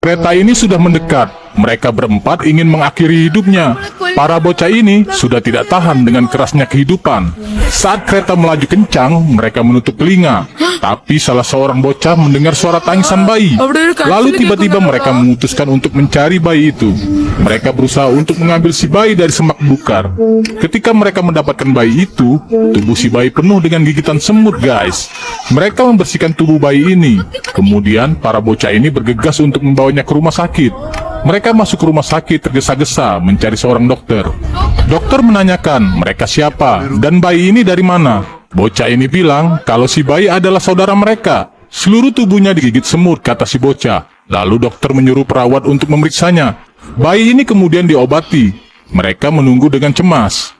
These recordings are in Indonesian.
Kereta ini sudah mendekat. Mereka berempat ingin mengakhiri hidupnya. Para bocah ini sudah tidak tahan dengan kerasnya kehidupan. Saat kereta melaju kencang, mereka menutup telinga. Tapi salah seorang bocah mendengar suara tangisan bayi. Lalu tiba-tiba mereka memutuskan untuk mencari bayi itu. Mereka berusaha untuk mengambil si bayi dari semak belukar. Ketika mereka mendapatkan bayi itu, tubuh si bayi penuh dengan gigitan semut, guys. Mereka membersihkan tubuh bayi ini. Kemudian para bocah ini bergegas untuk membawanya ke rumah sakit. Mereka masuk ke rumah sakit tergesa-gesa mencari seorang dokter. Dokter menanyakan mereka siapa dan bayi ini dari mana. Bocah ini bilang kalau si bayi adalah saudara mereka. Seluruh tubuhnya digigit semut, kata si bocah. Lalu dokter menyuruh perawat untuk memeriksanya. Bayi ini kemudian diobati. Mereka menunggu dengan cemas.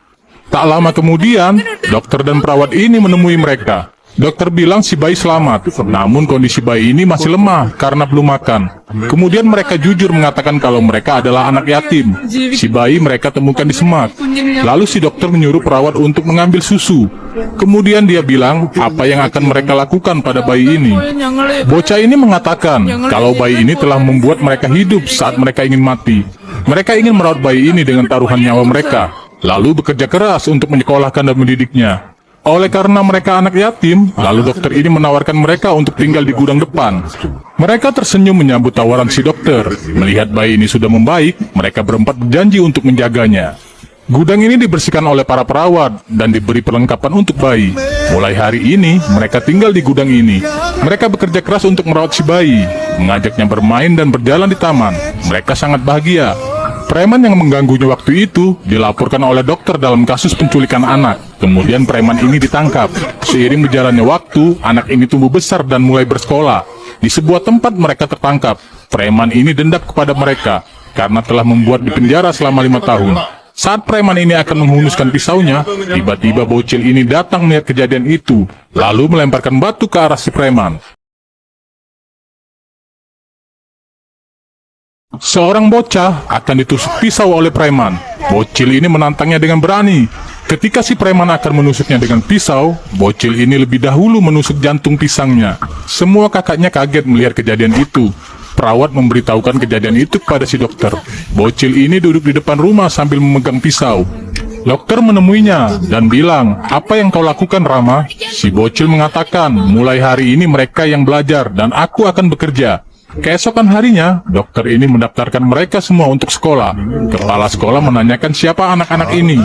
Tak lama kemudian, dokter dan perawat ini menemui mereka. Dokter bilang si bayi selamat, namun kondisi bayi ini masih lemah karena belum makan. Kemudian mereka jujur mengatakan kalau mereka adalah anak yatim. Si bayi mereka temukan di semak. Lalu si dokter menyuruh perawat untuk mengambil susu. Kemudian dia bilang apa yang akan mereka lakukan pada bayi ini. Bocah ini mengatakan kalau bayi ini telah membuat mereka hidup saat mereka ingin mati. Mereka ingin merawat bayi ini dengan taruhan nyawa mereka, lalu bekerja keras untuk menyekolahkan dan mendidiknya. Oleh karena mereka anak yatim, lalu dokter ini menawarkan mereka untuk tinggal di gudang depan. Mereka tersenyum menyambut tawaran si dokter. Melihat bayi ini sudah membaik, mereka berempat berjanji untuk menjaganya. Gudang ini dibersihkan oleh para perawat dan diberi perlengkapan untuk bayi. Mulai hari ini, mereka tinggal di gudang ini. Mereka bekerja keras untuk merawat si bayi, mengajaknya bermain dan berjalan di taman. Mereka sangat bahagia. Preman yang mengganggunya waktu itu dilaporkan oleh dokter dalam kasus penculikan anak. Kemudian preman ini ditangkap. Seiring berjalannya waktu, anak ini tumbuh besar dan mulai bersekolah. Di sebuah tempat mereka tertangkap. Preman ini dendam kepada mereka karena telah membuat dipenjara selama 5 tahun. Saat preman ini akan menghunuskan pisaunya, tiba-tiba bocil ini datang melihat kejadian itu, lalu melemparkan batu ke arah si preman. Seorang bocah akan ditusuk pisau oleh preman. Bocil ini menantangnya dengan berani. Ketika si preman akan menusuknya dengan pisau, bocil ini lebih dahulu menusuk jantung pisangnya. Semua kakaknya kaget melihat kejadian itu. Perawat memberitahukan kejadian itu kepada si dokter. Bocil ini duduk di depan rumah sambil memegang pisau. Dokter menemuinya dan bilang, "Apa yang kau lakukan, Rama?" Si bocil mengatakan, "Mulai hari ini mereka yang belajar dan aku akan bekerja." Keesokan harinya, dokter ini mendaftarkan mereka semua untuk sekolah. Kepala sekolah menanyakan siapa anak-anak ini.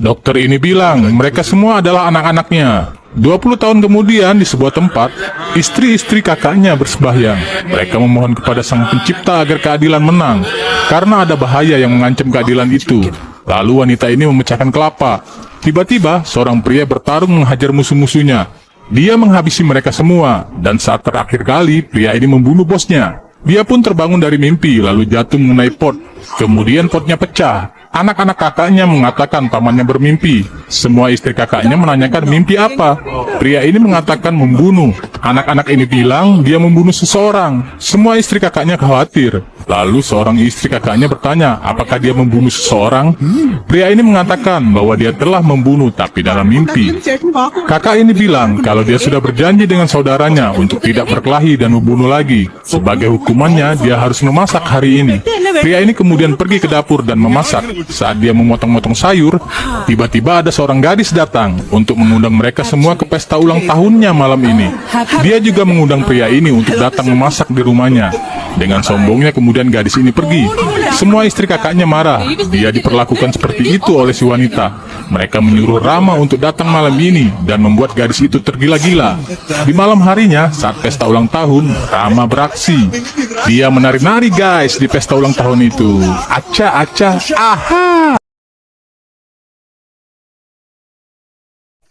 Dokter ini bilang, mereka semua adalah anak-anaknya. 20 tahun kemudian di sebuah tempat, istri-istri kakaknya bersembahyang. Mereka memohon kepada Sang Pencipta agar keadilan menang, karena ada bahaya yang mengancam keadilan itu. Lalu wanita ini memecahkan kelapa. Tiba-tiba, seorang pria bertarung menghajar musuh-musuhnya. Dia menghabisi mereka semua, dan saat terakhir kali, pria ini membunuh bosnya. Dia pun terbangun dari mimpi, lalu jatuh mengenai pot. Kemudian potnya pecah. Anak-anak kakaknya mengatakan pamannya bermimpi. Semua istri kakaknya menanyakan mimpi apa. Pria ini mengatakan membunuh. Anak-anak ini bilang dia membunuh seseorang. Semua istri kakaknya khawatir. Lalu seorang istri kakaknya bertanya, apakah dia membunuh seseorang? Pria ini mengatakan bahwa dia telah membunuh, tapi dalam mimpi. Kakak ini bilang kalau dia sudah berjanji dengan saudaranya untuk tidak berkelahi dan membunuh lagi. Sebagai hukumannya, dia harus memasak hari ini. Pria ini kemudian pergi ke dapur dan memasak. Saat dia memotong-motong sayur, tiba-tiba ada seorang gadis datang untuk mengundang mereka semua ke pesta ulang tahunnya malam ini. Dia juga mengundang pria ini untuk datang memasak di rumahnya. Dengan sombongnya kemudian gadis ini pergi. Semua istri kakaknya marah. Dia diperlakukan seperti itu oleh si wanita. Mereka menyuruh Rama untuk datang malam ini dan membuat gadis itu tergila-gila. Di malam harinya, saat pesta ulang tahun, Rama beraksi. Dia menari-nari guys di pesta ulang tahun itu. Aca-aca, aha!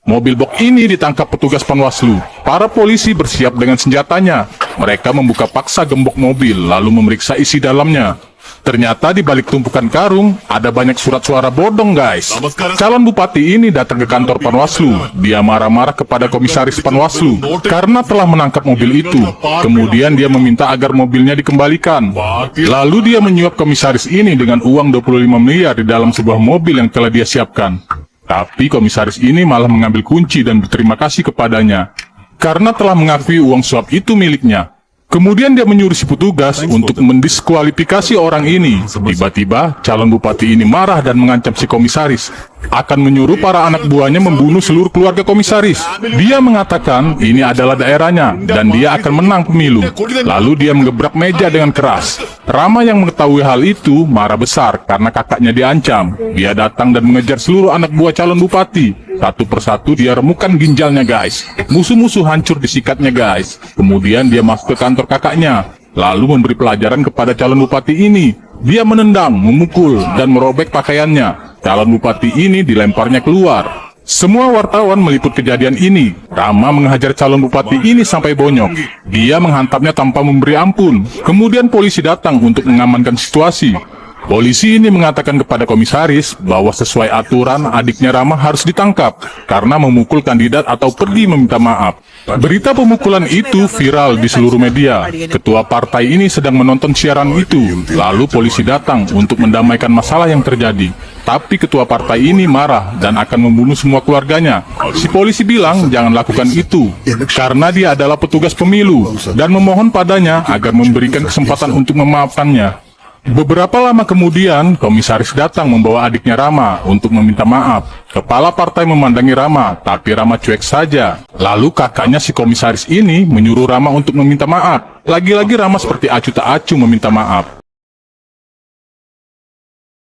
Mobil box ini ditangkap petugas Panwaslu. Para polisi bersiap dengan senjatanya. Mereka membuka paksa gembok mobil, lalu memeriksa isi dalamnya. Ternyata di balik tumpukan karung, ada banyak surat suara bodong guys. Calon bupati ini datang ke kantor Panwaslu. Dia marah-marah kepada komisaris Panwaslu karena telah menangkap mobil itu. Kemudian dia meminta agar mobilnya dikembalikan. Lalu dia menyuap komisaris ini dengan uang 25 miliar di dalam sebuah mobil yang telah dia siapkan. Tapi komisaris ini malah mengambil kunci dan berterima kasih kepadanya karena telah mengakui uang suap itu miliknya. Kemudian dia menyuruh si petugas untuk mendiskualifikasi orang ini. Tiba-tiba calon bupati ini marah dan mengancam si komisaris akan menyuruh para anak buahnya membunuh seluruh keluarga komisaris. Dia mengatakan ini adalah daerahnya dan dia akan menang pemilu. Lalu dia menggebrak meja dengan keras. Rama yang mengetahui hal itu marah besar karena kakaknya diancam. Dia datang dan mengejar seluruh anak buah calon bupati. Satu persatu dia remukan ginjalnya, guys. Musuh-musuh hancur disikatnya, guys. Kemudian dia masuk ke kantor kakaknya, lalu memberi pelajaran kepada calon bupati ini. Dia menendang, memukul, dan merobek pakaiannya. Calon bupati ini dilemparnya keluar. Semua wartawan meliput kejadian ini. Rama menghajar calon bupati ini sampai bonyok. Dia menghantamnya tanpa memberi ampun. Kemudian polisi datang untuk mengamankan situasi. Polisi ini mengatakan kepada komisaris bahwa sesuai aturan adiknya Rama harus ditangkap karena memukul kandidat atau pergi meminta maaf. Berita pemukulan itu viral di seluruh media. Ketua partai ini sedang menonton siaran itu. Lalu polisi datang untuk mendamaikan masalah yang terjadi. Tapi ketua partai ini marah dan akan membunuh semua keluarganya. Si polisi bilang jangan lakukan itu karena dia adalah petugas pemilu dan memohon padanya agar memberikan kesempatan untuk memaafkannya. Beberapa lama kemudian, komisaris datang membawa adiknya Rama untuk meminta maaf. Kepala partai memandangi Rama, tapi Rama cuek saja. Lalu kakaknya si komisaris ini menyuruh Rama untuk meminta maaf. Lagi-lagi Rama seperti acu tak acu meminta maaf.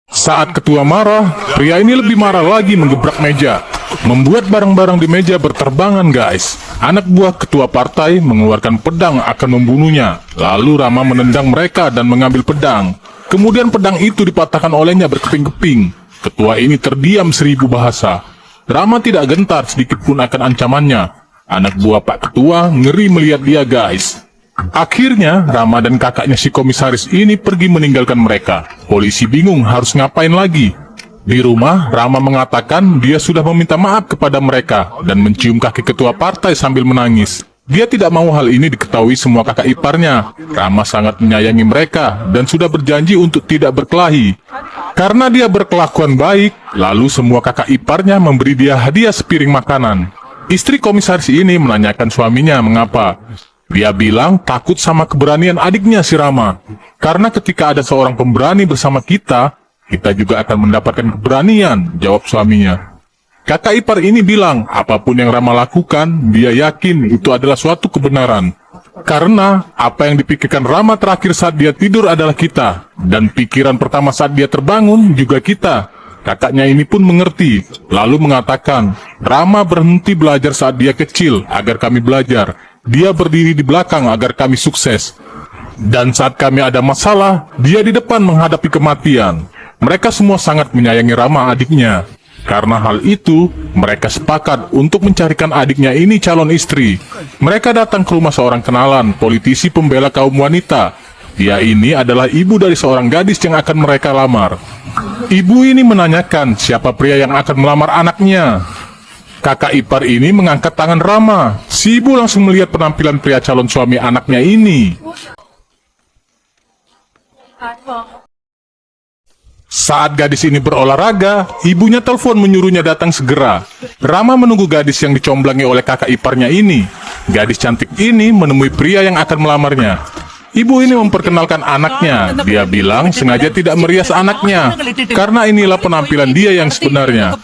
Saat ketua marah, pria ini lebih marah lagi menggebrak meja. Membuat barang-barang di meja berterbangan, guys. Anak buah ketua partai mengeluarkan pedang akan membunuhnya. Lalu Rama menendang mereka dan mengambil pedang. Kemudian pedang itu dipatahkan olehnya berkeping-keping. Ketua ini terdiam 1000 bahasa. Rama tidak gentar sedikit pun akan ancamannya. Anak buah Pak Ketua ngeri melihat dia, guys. Akhirnya, Rama dan kakaknya si komisaris ini pergi meninggalkan mereka. Polisi bingung harus ngapain lagi. Di rumah, Rama mengatakan dia sudah meminta maaf kepada mereka dan mencium kaki ketua partai sambil menangis. Dia tidak mau hal ini diketahui semua kakak iparnya. Rama sangat menyayangi mereka dan sudah berjanji untuk tidak berkelahi. Karena dia berkelakuan baik, lalu semua kakak iparnya memberi dia hadiah sepiring makanan. Istri komisaris ini menanyakan suaminya mengapa. Dia bilang takut sama keberanian adiknya si Rama. Karena ketika ada seorang pemberani bersama kita juga akan mendapatkan keberanian, jawab suaminya. Kakak ipar ini bilang, apapun yang Rama lakukan, dia yakin itu adalah suatu kebenaran. Karena apa yang dipikirkan Rama terakhir saat dia tidur adalah kita, dan pikiran pertama saat dia terbangun juga kita. Kakaknya ini pun mengerti, lalu mengatakan, Rama berhenti belajar saat dia kecil agar kami belajar. Dia berdiri di belakang agar kami sukses. Dan saat kami ada masalah, dia di depan menghadapi kematian. Mereka semua sangat menyayangi Rama adiknya. Karena hal itu, mereka sepakat untuk mencarikan adiknya ini calon istri. Mereka datang ke rumah seorang kenalan, politisi pembela kaum wanita. Dia ini adalah ibu dari seorang gadis yang akan mereka lamar. Ibu ini menanyakan siapa pria yang akan melamar anaknya. Kakak ipar ini mengangkat tangan Rama. Si ibu langsung melihat penampilan pria calon suami anaknya ini. Saat gadis ini berolahraga, ibunya telepon menyuruhnya datang segera. Rama menunggu gadis yang dicomblangi oleh kakak iparnya ini. Gadis cantik ini menemui pria yang akan melamarnya. Ibu ini memperkenalkan anaknya. Dia bilang sengaja tidak merias anaknya, karena inilah penampilan dia yang sebenarnya.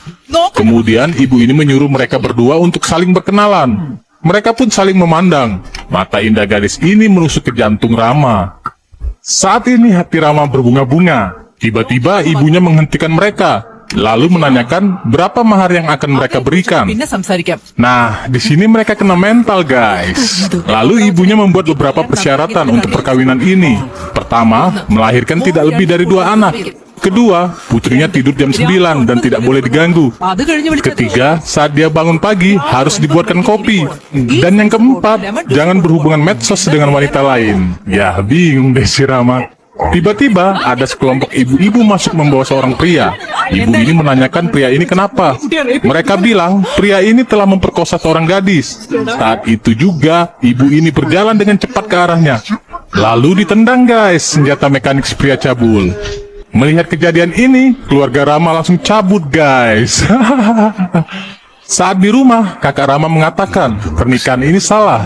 Kemudian ibu ini menyuruh mereka berdua untuk saling berkenalan. Mereka pun saling memandang. Mata indah gadis ini menusuk ke jantung Rama. Saat ini hati Rama berbunga-bunga. Tiba-tiba ibunya menghentikan mereka, lalu menanyakan berapa mahar yang akan mereka berikan. Nah, di sini mereka kena mental, guys. Lalu ibunya membuat beberapa persyaratan untuk perkawinan ini. Pertama, melahirkan tidak lebih dari 2 anak. Kedua, putrinya tidur jam 9 dan tidak boleh diganggu. Ketiga, saat dia bangun pagi harus dibuatkan kopi. Dan yang keempat, jangan berhubungan medsos dengan wanita lain. Ya, bingung deh si Rama. Tiba-tiba ada sekelompok ibu-ibu masuk membawa seorang pria. Ibu ini menanyakan pria ini kenapa. Mereka bilang pria ini telah memperkosa seorang gadis. Saat itu juga ibu ini berjalan dengan cepat ke arahnya. Lalu ditendang, guys, senjata mekanik si pria cabul. Melihat kejadian ini, keluarga Rama langsung cabut, guys. Saat di rumah, kakak Rama mengatakan pernikahan ini salah.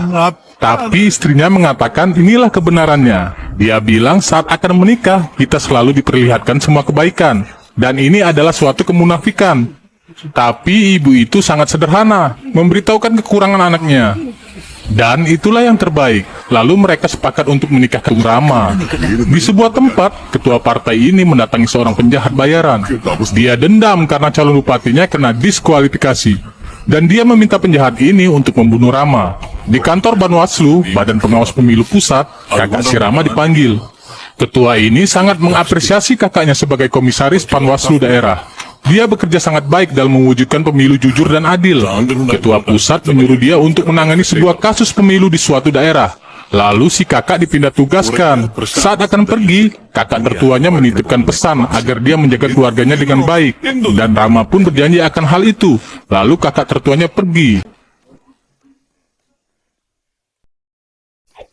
Tapi istrinya mengatakan inilah kebenarannya. Dia bilang saat akan menikah, kita selalu diperlihatkan semua kebaikan. Dan ini adalah suatu kemunafikan. Tapi ibu itu sangat sederhana, memberitahukan kekurangan anaknya. Dan itulah yang terbaik. Lalu mereka sepakat untuk menikahkan Rama. Di sebuah tempat, ketua partai ini mendatangi seorang penjahat bayaran. Dia dendam karena calon bupatinya kena diskualifikasi. Dan dia meminta penjahat ini untuk membunuh Rama. Di kantor Banwaslu, Badan Pengawas Pemilu Pusat, kakak si Rama dipanggil. Ketua ini sangat mengapresiasi kakaknya sebagai komisaris Panwaslu daerah. Dia bekerja sangat baik dalam mewujudkan pemilu jujur dan adil. Ketua pusat menyuruh dia untuk menangani sebuah kasus pemilu di suatu daerah. Lalu si kakak dipindah tugaskan. Saat akan pergi, kakak tertuanya menitipkan pesan agar dia menjaga keluarganya dengan baik. Dan Rama pun berjanji akan hal itu. Lalu kakak tertuanya pergi.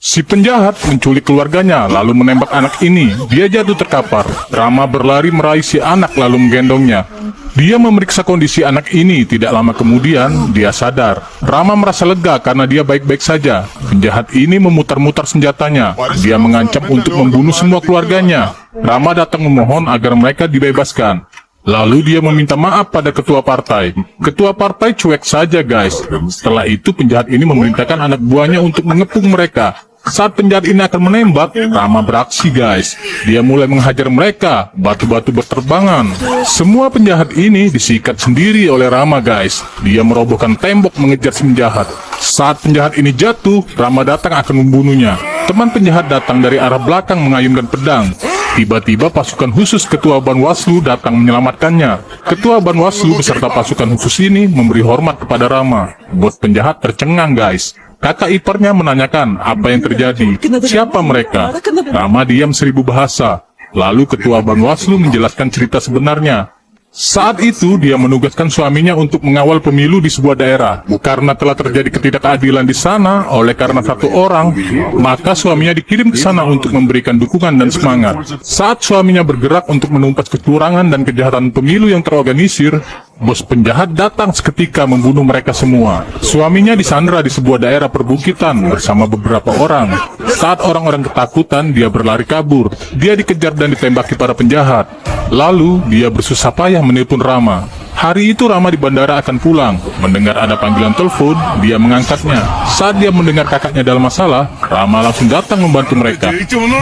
Si penjahat menculik keluarganya, lalu menembak anak ini. Dia jatuh terkapar. Rama berlari meraih si anak lalu menggendongnya. Dia memeriksa kondisi anak ini. Tidak lama kemudian, dia sadar. Rama merasa lega karena dia baik-baik saja. Penjahat ini memutar-mutar senjatanya. Dia mengancam untuk membunuh semua keluarganya. Rama datang memohon agar mereka dibebaskan. Lalu dia meminta maaf pada ketua partai. Ketua partai cuek saja guys. Setelah itu penjahat ini memerintahkan anak buahnya untuk mengepung mereka. Saat penjahat ini akan menembak, Rama beraksi guys. Dia mulai menghajar mereka, batu-batu berterbangan. Semua penjahat ini disikat sendiri oleh Rama guys. Dia merobohkan tembok mengejar si penjahat. Saat penjahat ini jatuh, Rama datang akan membunuhnya. Teman penjahat datang dari arah belakang mengayunkan pedang. Tiba-tiba pasukan khusus Ketua Banwaslu datang menyelamatkannya. Ketua Banwaslu beserta pasukan khusus ini memberi hormat kepada Rama. Bos penjahat tercengang guys. Kakak iparnya menanyakan apa yang terjadi. Siapa mereka? Rama diam 1000 bahasa. Lalu Ketua Banwaslu menjelaskan cerita sebenarnya. Saat itu dia menugaskan suaminya untuk mengawal pemilu di sebuah daerah. Karena telah terjadi ketidakadilan di sana oleh karena satu orang, maka suaminya dikirim ke sana untuk memberikan dukungan dan semangat. Saat suaminya bergerak untuk menumpas kecurangan dan kejahatan pemilu yang terorganisir, bos penjahat datang seketika membunuh mereka semua. Suaminya disandra di sebuah daerah perbukitan bersama beberapa orang. Saat orang-orang ketakutan, dia berlari kabur. Dia dikejar dan ditembaki para penjahat. Lalu, dia bersusah payah menelpon Rama. Hari itu Rama di bandara akan pulang. Mendengar ada panggilan telepon, dia mengangkatnya. Saat dia mendengar kakaknya dalam masalah, Rama langsung datang membantu mereka.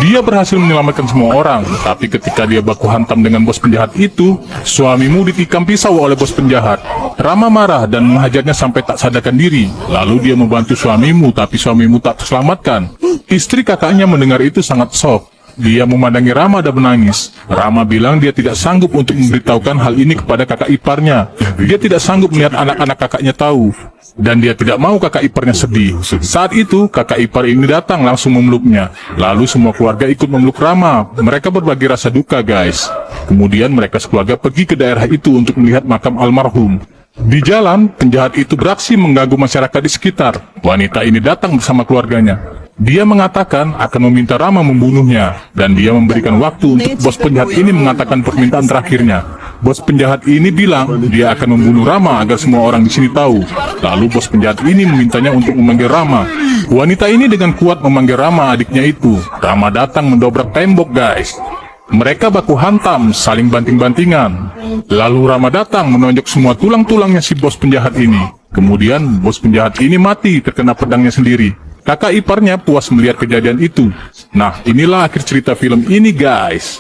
Dia berhasil menyelamatkan semua orang, tapi ketika dia baku hantam dengan bos penjahat itu, suamimu ditikam pisau oleh bos penjahat. Rama marah dan menghajarnya sampai tak sadarkan diri. Lalu dia membantu suamimu, tapi suamimu tak terselamatkan. Istri kakaknya mendengar itu sangat shock. Dia memandangi Rama dan menangis. Rama bilang dia tidak sanggup untuk memberitahukan hal ini kepada kakak iparnya. Dia tidak sanggup melihat anak-anak kakaknya tahu. Dan dia tidak mau kakak iparnya sedih. Saat itu, kakak ipar ini datang langsung memeluknya. Lalu semua keluarga ikut memeluk Rama. Mereka berbagi rasa duka guys. Kemudian mereka sekeluarga pergi ke daerah itu untuk melihat makam almarhum. Di jalan, penjahat itu beraksi mengganggu masyarakat di sekitar. Wanita ini datang bersama keluarganya. Dia mengatakan akan meminta Rama membunuhnya, dan dia memberikan waktu untuk bos penjahat ini mengatakan permintaan terakhirnya. Bos penjahat ini bilang dia akan membunuh Rama agar semua orang di sini tahu. Lalu bos penjahat ini memintanya untuk memanggil Rama. Wanita ini dengan kuat memanggil Rama adiknya itu. Rama datang mendobrak tembok guys. Mereka baku hantam, saling banting-bantingan. Lalu Rama datang menonjok semua tulang-tulangnya si bos penjahat ini. Kemudian bos penjahat ini mati terkena pedangnya sendiri. Kakak iparnya puas melihat kejadian itu. Nah, inilah akhir cerita film ini guys.